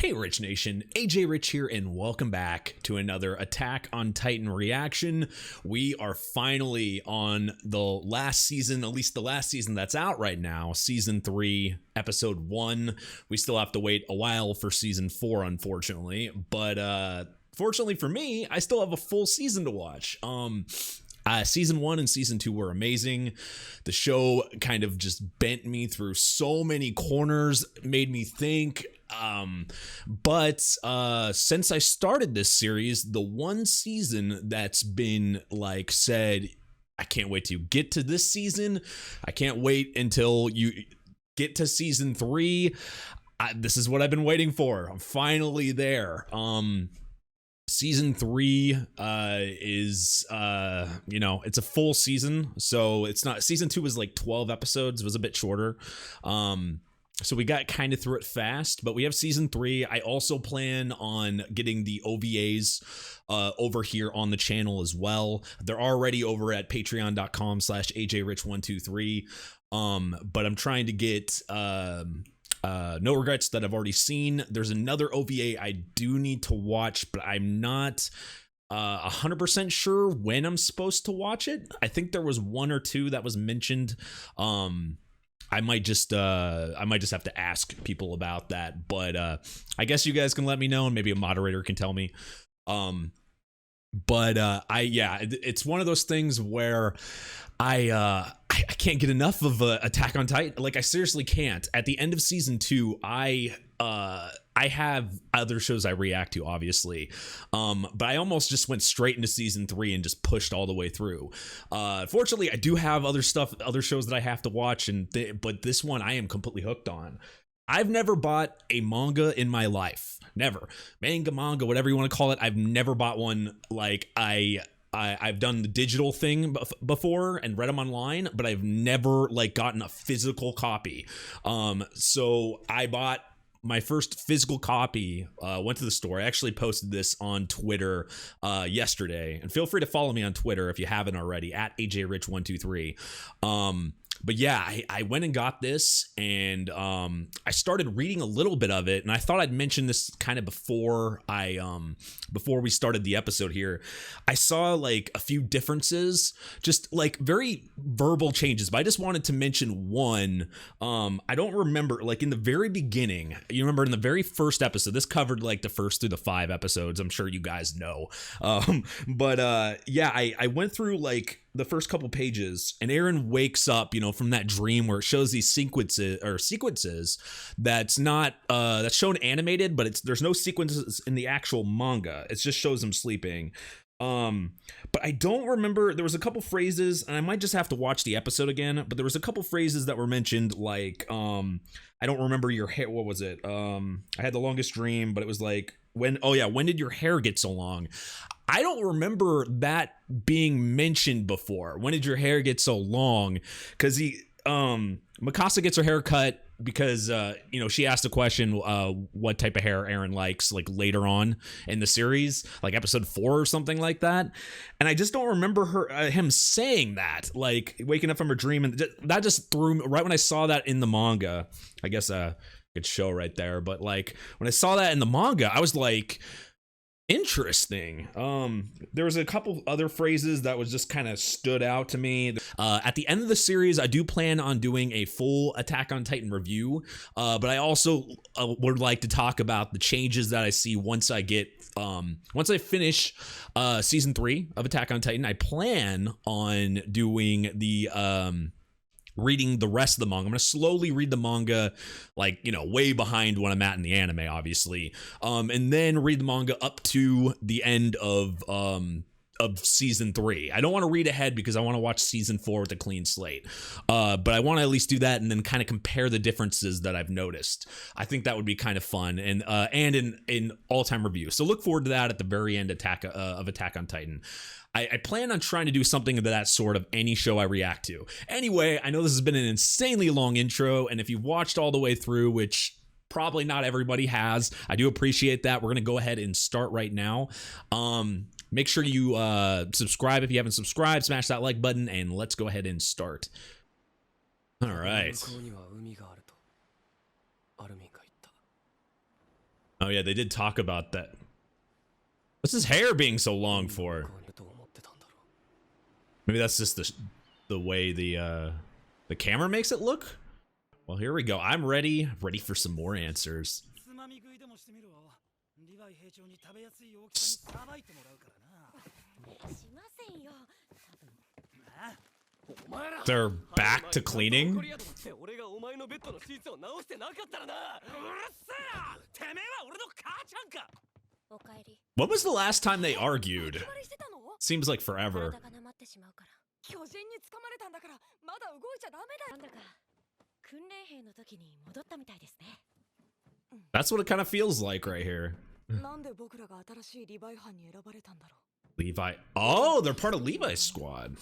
Hey Rich Nation, AJ Rich here and welcome back to another Attack on Titan reaction. We are finally on the last season, at least the last season that's out right now, Season 3, Episode 1. We still have to wait a while for Season 4, unfortunately, but fortunately for me, I still have a full season to watch. Season 1 and Season 2 were amazing. The show kind of just bent me through so many corners, made me think. But since I started this series, the one season that's been like said, I can't wait to get to this season. I can't wait until you get to Season 3. This is what I've been waiting for. I'm finally there. Season 3 is it's a full season, so it's not. Season 2 was like 12 episodes. It was a bit shorter. So we got kind of through it fast, but we have Season 3. I also plan on getting the OVAs over here on the channel as well. They're already over at patreon.com/AJRich123. But I'm trying to get No Regrets that I've already seen. There's another OVA I do need to watch, but I'm not 100% sure when I'm supposed to watch it. I think there was one or two that was mentioned. I might just have to ask people about that, but I guess you guys can let me know, and maybe a moderator can tell me. It's one of those things where I can't get enough of Attack on Titan. Like, I seriously can't. At the end of Season 2, I have other shows I react to, obviously, but I almost just went straight into Season 3 and just pushed all the way through. Fortunately, I do have other shows that I have to watch, but this one I am completely hooked on. I've never bought a manga in my life. Never. Manga, whatever you want to call it. I've never bought one. Like, I've done the digital thing before and read them online, but I've never like gotten a physical copy. So I bought my first physical copy, went to the store. I actually posted this on Twitter yesterday, and feel free to follow me on Twitter if you haven't already, at AJRich123. But yeah, I went and got this, and I started reading a little bit of it, and I thought I'd mention this kind of before we started the episode here. I saw like a few differences, just like very verbal changes, but I just wanted to mention one. I don't remember, like in the very beginning, you remember in the very first episode, this covered like the first through the 5 episodes, I'm sure you guys know. I went through like the first couple pages, and Eren wakes up, from that dream where it shows these sequences that's not that's shown animated, but there's no sequences in the actual manga. It just shows him sleeping. But I don't remember. There was a couple phrases, and I might just have to watch the episode again, but there was a couple phrases that were mentioned, like I don't remember your hair. What was it? I had the longest dream, but it was like, when did your hair get so long? I don't remember that being mentioned before. When did your hair get so long? Because Mikasa gets her hair cut because she asked a question, what type of hair Eren likes, like later on in the series, like episode 4 or something like that. And I just don't remember him saying that, like waking up from her dream, and that just threw me right when I saw that in the manga. I guess good show right there, but like when I saw that in the manga, I was like, interesting. There was a couple other phrases that was just kind of stood out to me. At the end of the series, I do plan on doing a full Attack on Titan review, but I also would like to talk about the changes that I see once I finish Season 3 of Attack on Titan. I plan on doing the reading the rest of the manga. I'm going to slowly read the manga, like, way behind when I'm at in the anime, obviously. And then read the manga up to the end of Season 3. I don't want to read ahead because I want to watch Season 4 with a clean slate. But I want to at least do that and then kind of compare the differences that I've noticed. I think that would be kind of fun and in all-time review. So look forward to that at the very end of Attack on Titan. I plan on trying to do something of that sort of any show I react to. Anyway, I know this has been an insanely long intro, and if you've watched all the way through, which probably not everybody has, I do appreciate that. We're going to go ahead and start right now. Make sure you subscribe if you haven't subscribed, smash that like button, and let's go ahead and start. All right. Oh yeah, they did talk about that. What's his hair being so long for? Maybe that's just the way the camera makes it look. Well, here we go. I'm ready for some more answers. They're back to cleaning. When was the last time they argued? Seems like forever. That's what it kind of feels like right here. Levi. Oh, they're part of Levi's squad.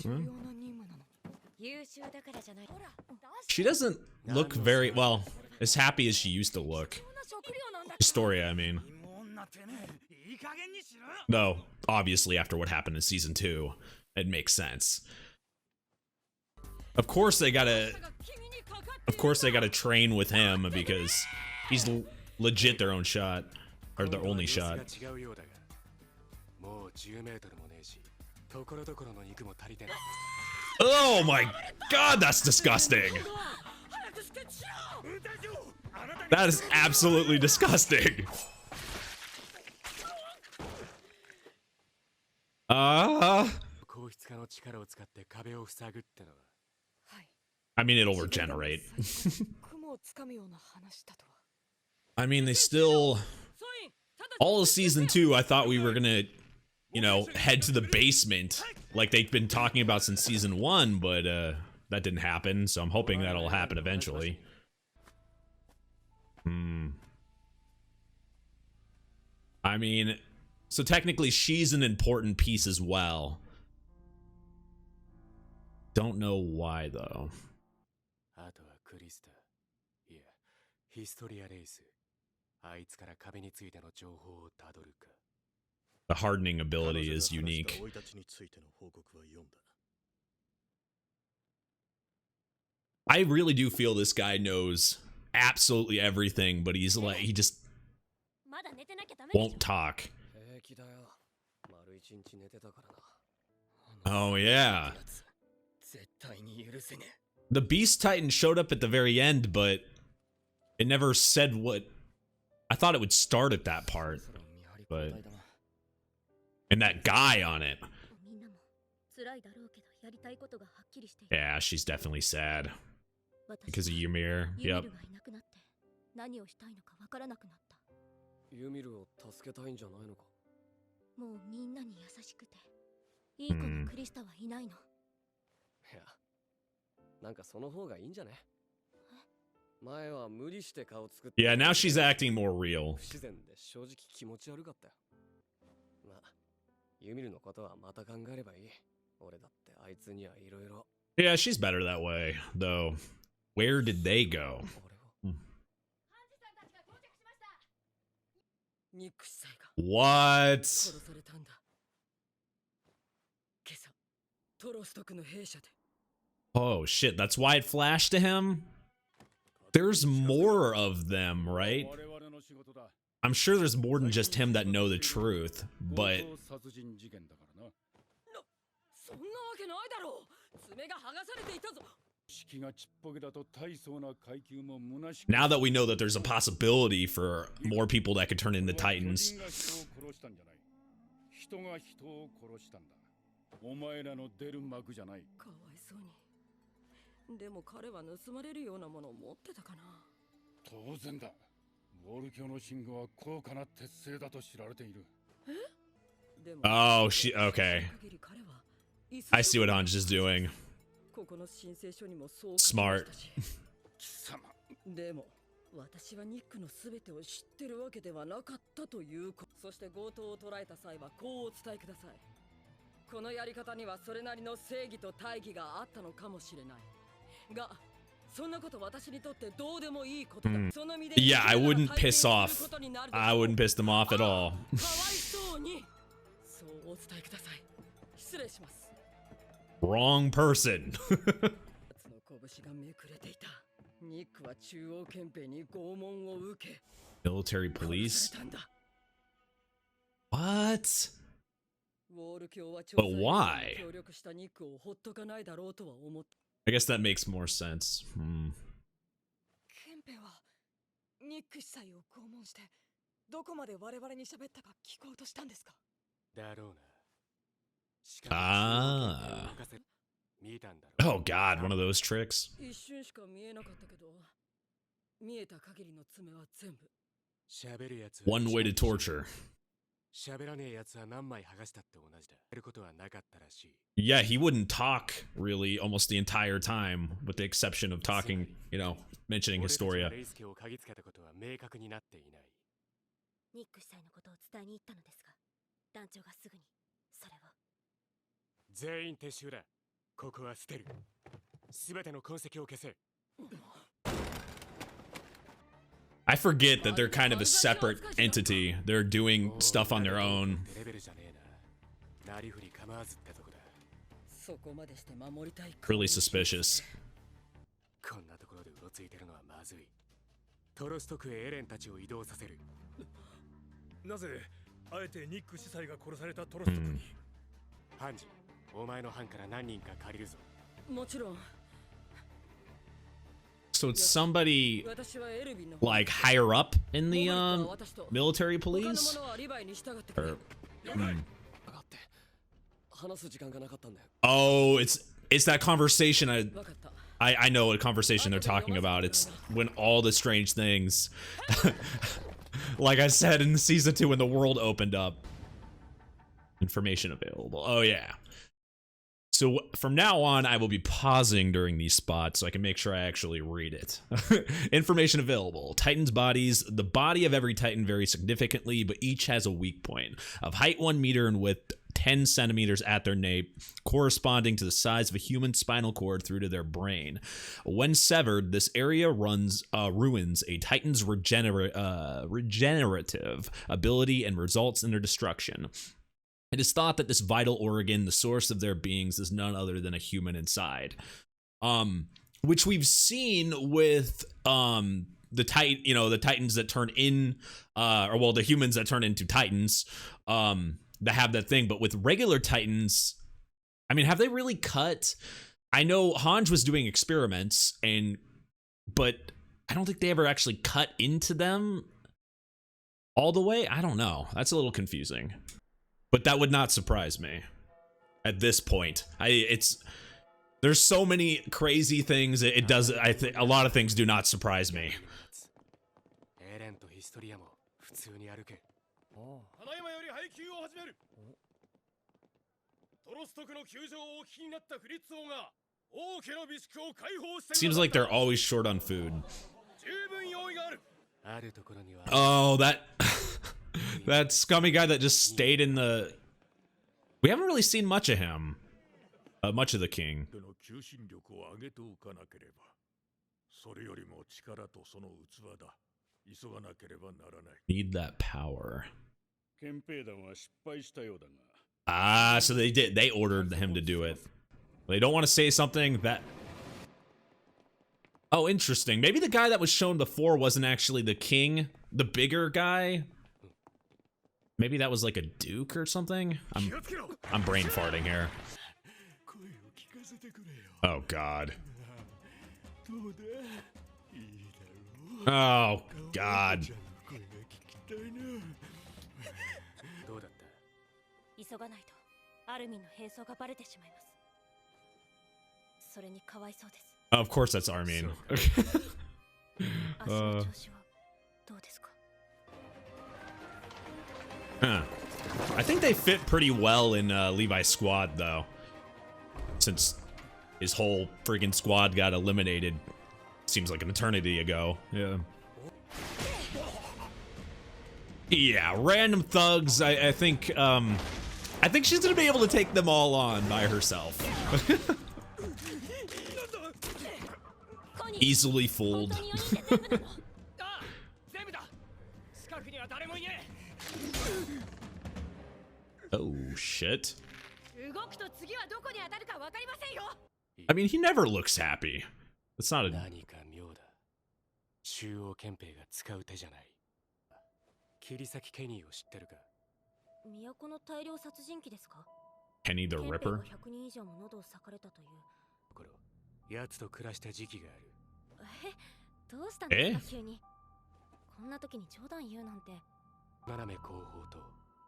She doesn't look very, well, as happy as she used to look. Historia, I mean. No, obviously after what happened in season 2, it makes sense. Of course they gotta train with him because he's legit their own shot, or their only shot. Oh my god, that's disgusting. That is absolutely disgusting. I mean, it'll regenerate. I mean, they still... All of season 2, I thought we were gonna, you know, head to the basement like they've been talking about since season 1, but that didn't happen, so I'm hoping that'll happen eventually. I mean, so technically she's an important piece as well. Don't know why, though. The hardening ability is unique. I really do feel this guy knows absolutely everything, but he's like, he just won't talk. Oh yeah. The Beast Titan showed up at the very end, but it never said what... I thought it would start at that part, but... And that guy on it. Yeah, she's definitely sad. Because of Ymir. Yep. Yeah, now she's acting more real. Yeah, she's better that way, though. Where did they go? What? Oh shit, that's why it flashed to him? There's more of them, right? I'm sure there's more than just him that know the truth, but... Now that we know that there's a possibility for more people that could turn into Titans. Oh, okay. I see what Hanj is doing. Smart. Yeah, I wouldn't piss off. I wouldn't piss them off at all. Wrong person. Military police? What? But why? I guess that makes more sense. Ah. Oh god, one of those tricks. One way to torture. Yeah, he wouldn't talk really almost the entire time, with the exception of talking, you know, mentioning Historia. I forget that they're kind of a separate entity. They're doing stuff on their own. Really suspicious. So it's somebody like higher up in the military police? Or, Oh, it's that conversation. I know what conversation they're talking about. It's when all the strange things, like I said in season 2, when the world opened up. Information available. Oh yeah. So from now on, I will be pausing during these spots so I can make sure I actually read it. Information available. Titans' bodies. The body of every Titan varies significantly, but each has a weak point. Of height 1 meter and width 10 centimeters at their nape, corresponding to the size of a human spinal cord through to their brain. When severed, this area ruins a Titan's regenerative ability and results in their destruction. It is thought that this vital organ, the source of their beings, is none other than a human inside. Which we've seen with the Titans that turn in, the humans that turn into Titans, that have that thing. But with regular Titans, I mean, have they really cut? I know Hanj was doing experiments, but I don't think they ever actually cut into them all the way. I don't know. That's a little confusing. But that would not surprise me at this point. There's so many crazy things. It does. I think a lot of things do not surprise me. Seems like they're always short on food. Oh, that that scummy guy that just stayed in the... We haven't really seen much of him. Much of the king. Need that power. Ah, so they did. They ordered him to do it. They don't want to say something that... Oh, interesting. Maybe the guy that was shown before wasn't actually the king. The bigger guy. Maybe that was like a duke or something. I'm brain farting here. Oh God. Oh God. Of course that's Armin. Huh. I think they fit pretty well in Levi's squad, though. Since his whole friggin' squad got eliminated. Seems like an eternity ago. Yeah. Yeah, random thugs. I think she's gonna be able to take them all on by herself. Easily fooled. Oh shit. I mean, he never looks happy. It's not a... Kenny the Ripper? Eh?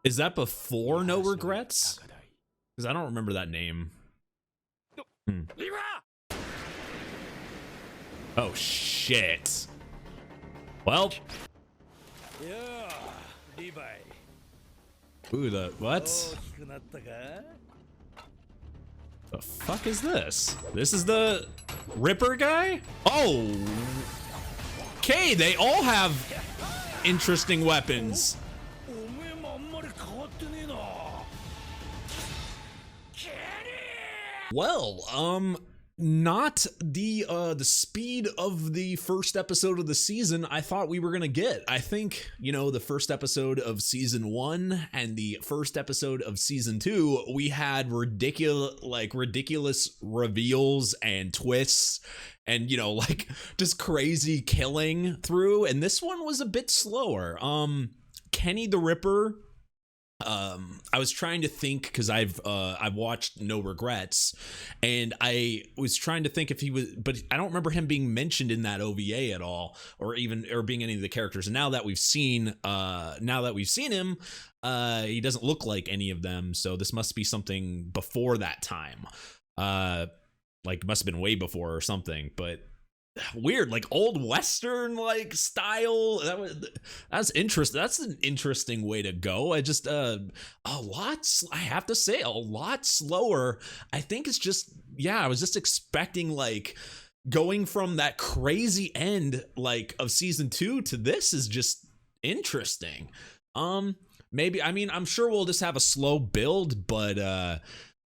Is that before No Regrets? Because I don't remember that name. Oh shit. Well. Ooh, the what? The fuck is this? This is the Ripper guy? Oh. Okay, they all have interesting weapons. Well, not the speed of the first episode of the season I thought we were gonna get. I think, you know, the first episode of season 1 and the first episode of season 2, we had ridiculous reveals and twists and, you know, like just crazy killing through, and this one was a bit slower. Kenny the Ripper, I was trying to think because I've watched No Regrets, and I was trying to think if he was, but I don't remember him being mentioned in that OVA at all, or being any of the characters. And now that we've seen him, he doesn't look like any of them. So this must be something before that time. Like must have been way before or something, but weird, like old Western like style. That's interesting. That's an interesting way to go. I just I have to say, a lot slower. I think it's just, I was just expecting like going from that crazy end like of season 2 to this is just interesting. Maybe, I mean, I'm sure we'll just have a slow build, but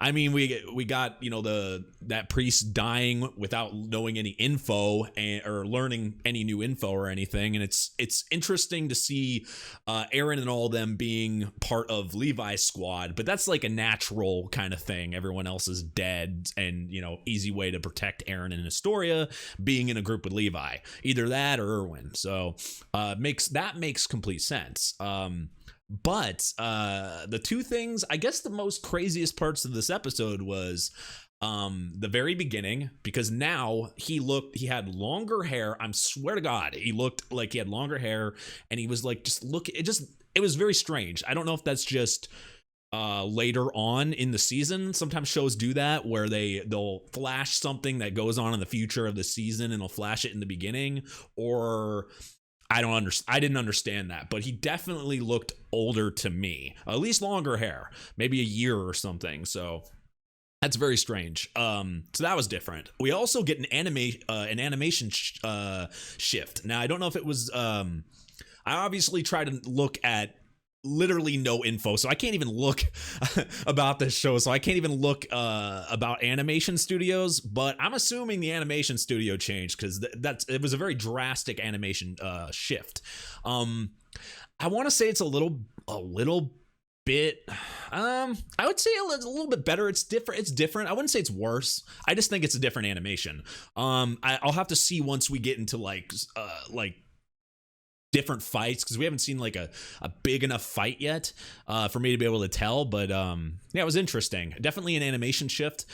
I mean, we got, you know, that priest dying without knowing any info or learning any new info or anything, and it's interesting to see Aaron and all of them being part of Levi's squad, but that's like a natural kind of thing. Everyone else is dead, and, you know, easy way to protect Aaron and Astoria being in a group with Levi, either that or Irwin. So makes complete sense. But the two things, I guess the most craziest parts of this episode was the very beginning, because now he had longer hair. I swear to God, he looked like he had longer hair, and he was like, it was very strange. I don't know if that's just later on in the season. Sometimes shows do that where they'll flash something that goes on in the future of the season and they'll flash it in the beginning, or I didn't understand that, but he definitely looked older to me. At least longer hair, maybe a year or something. So that's very strange. So that was different. We also get an animation shift. Now I don't know if it was. I obviously tried to look at literally no info, so I can't even look about this show, so I can't even look about animation studios, but I'm assuming the animation studio changed, because it was a very drastic animation shift. I want to say it's a little bit, I would say a little bit better. It's different. I wouldn't say it's worse. I just think it's a different animation. I'll have to see once we get into like different fights, because we haven't seen like a big enough fight yet for me to be able to tell, but it was interesting. Definitely an animation shift,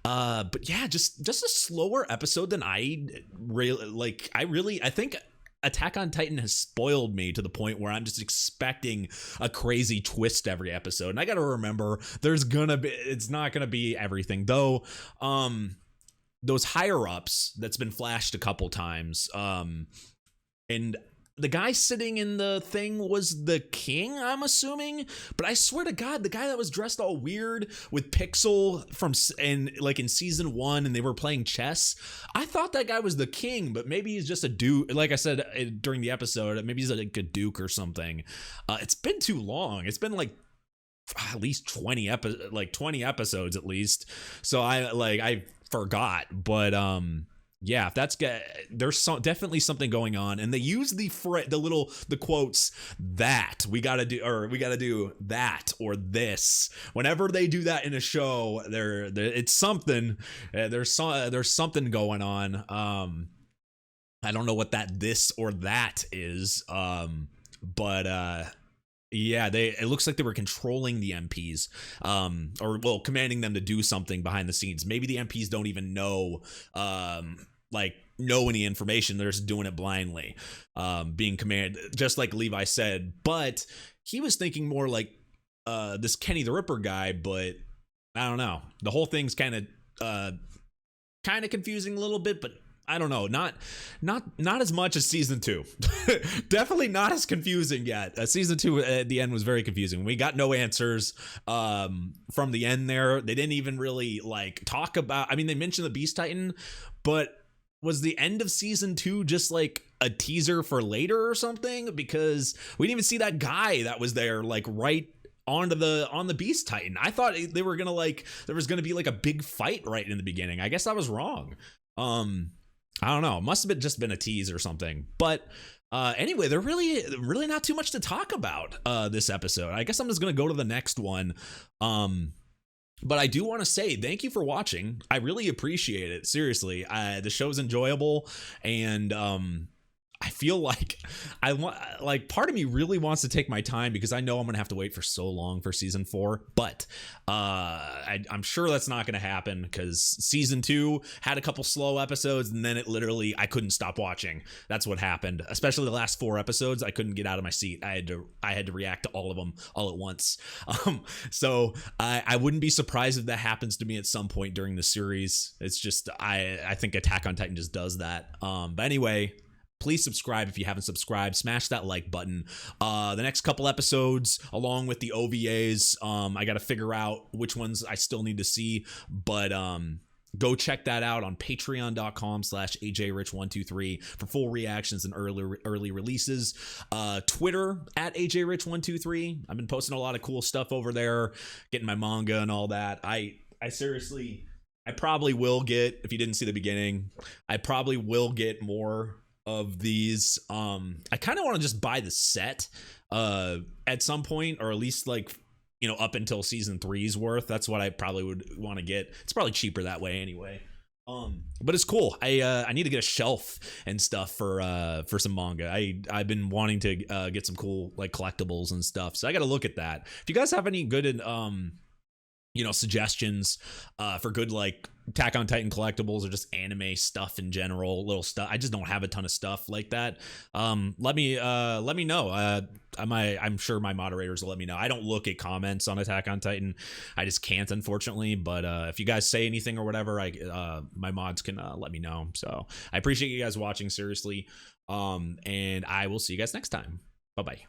but yeah, just a slower episode than I really like. I think Attack on Titan has spoiled me to the point where I'm just expecting a crazy twist every episode, and I gotta remember it's not gonna be everything though. Those higher ups that's been flashed a couple times, and the guy sitting in the thing was the king, I'm assuming, but I swear to God, the guy that was dressed all weird with Pixel in season 1, and they were playing chess, I thought that guy was the king, but maybe he's just a duke. Like I said during the episode, maybe he's like a duke or something. It's been too long. It's been like at least 20 episodes at least. So I forgot, but yeah, if that's good, there's definitely something going on, and they use the quotes that we gotta do that or this. Whenever they do that in a show, it's something. There's something going on. I don't know what this or that is. But Yeah, it looks like they were controlling the MPs, or well, commanding them to do something behind the scenes. Maybe the MPs don't even know any information. They're just doing it blindly, being commanded, just like Levi said. But he was thinking more like this Kenny the Ripper guy, but I don't know. The whole thing's kind of confusing a little bit, but I don't know, not as much as season 2. Definitely not as confusing yet. Season 2 at the end was very confusing. We got no answers from the end there. They didn't even really like talk about, I mean, they mentioned the Beast Titan, but was the end of season 2 just like a teaser for later or something? Because we didn't even see that guy that was there like right on the Beast Titan. I thought they were gonna like, there was gonna be like a big fight right in the beginning. I guess I was wrong. I don't know. It must have just been a tease or something. But anyway, they're really not too much to talk about this episode. I guess I'm just going to go to the next one. But I do want to say thank you for watching. I really appreciate it. Seriously, the show's enjoyable, and I feel like part of me really wants to take my time because I know I'm gonna have to wait for so long for season 4, but I'm sure that's not gonna happen because season 2 had a couple slow episodes and then I couldn't stop watching. That's what happened. Especially the last 4 episodes, I couldn't get out of my seat. I had to react to all of them all at once. So I wouldn't be surprised if that happens to me at some point during the series. It's just I think Attack on Titan just does that. But anyway, please subscribe if you haven't subscribed. Smash that like button. The next couple episodes, along with the OVAs, I got to figure out which ones I still need to see. But go check that out on patreon.com/AJRich123 for full reactions and early releases. Twitter @AJRich123. I've been posting a lot of cool stuff over there, getting my manga and all that. I seriously, I probably will get, if you didn't see the beginning, I probably will get more of these. I kind of want to just buy the set at some point, or at least like, you know, up until season 3's worth. That's what I probably would want to get. It's probably cheaper that way anyway. But it's cool. I need to get a shelf and stuff for some manga. I've been wanting to get some cool like collectibles and stuff, so I got to look at that. If you guys have any good suggestions for good like Attack on Titan collectibles or just anime stuff in general, little stuff, I just don't have a ton of stuff like that. Let me know. I'm sure my moderators will let me know. I don't look at comments on Attack on Titan. I just can't, unfortunately. But if you guys say anything or whatever, my mods can let me know. So I appreciate you guys watching, seriously. And I will see you guys next time. Bye bye.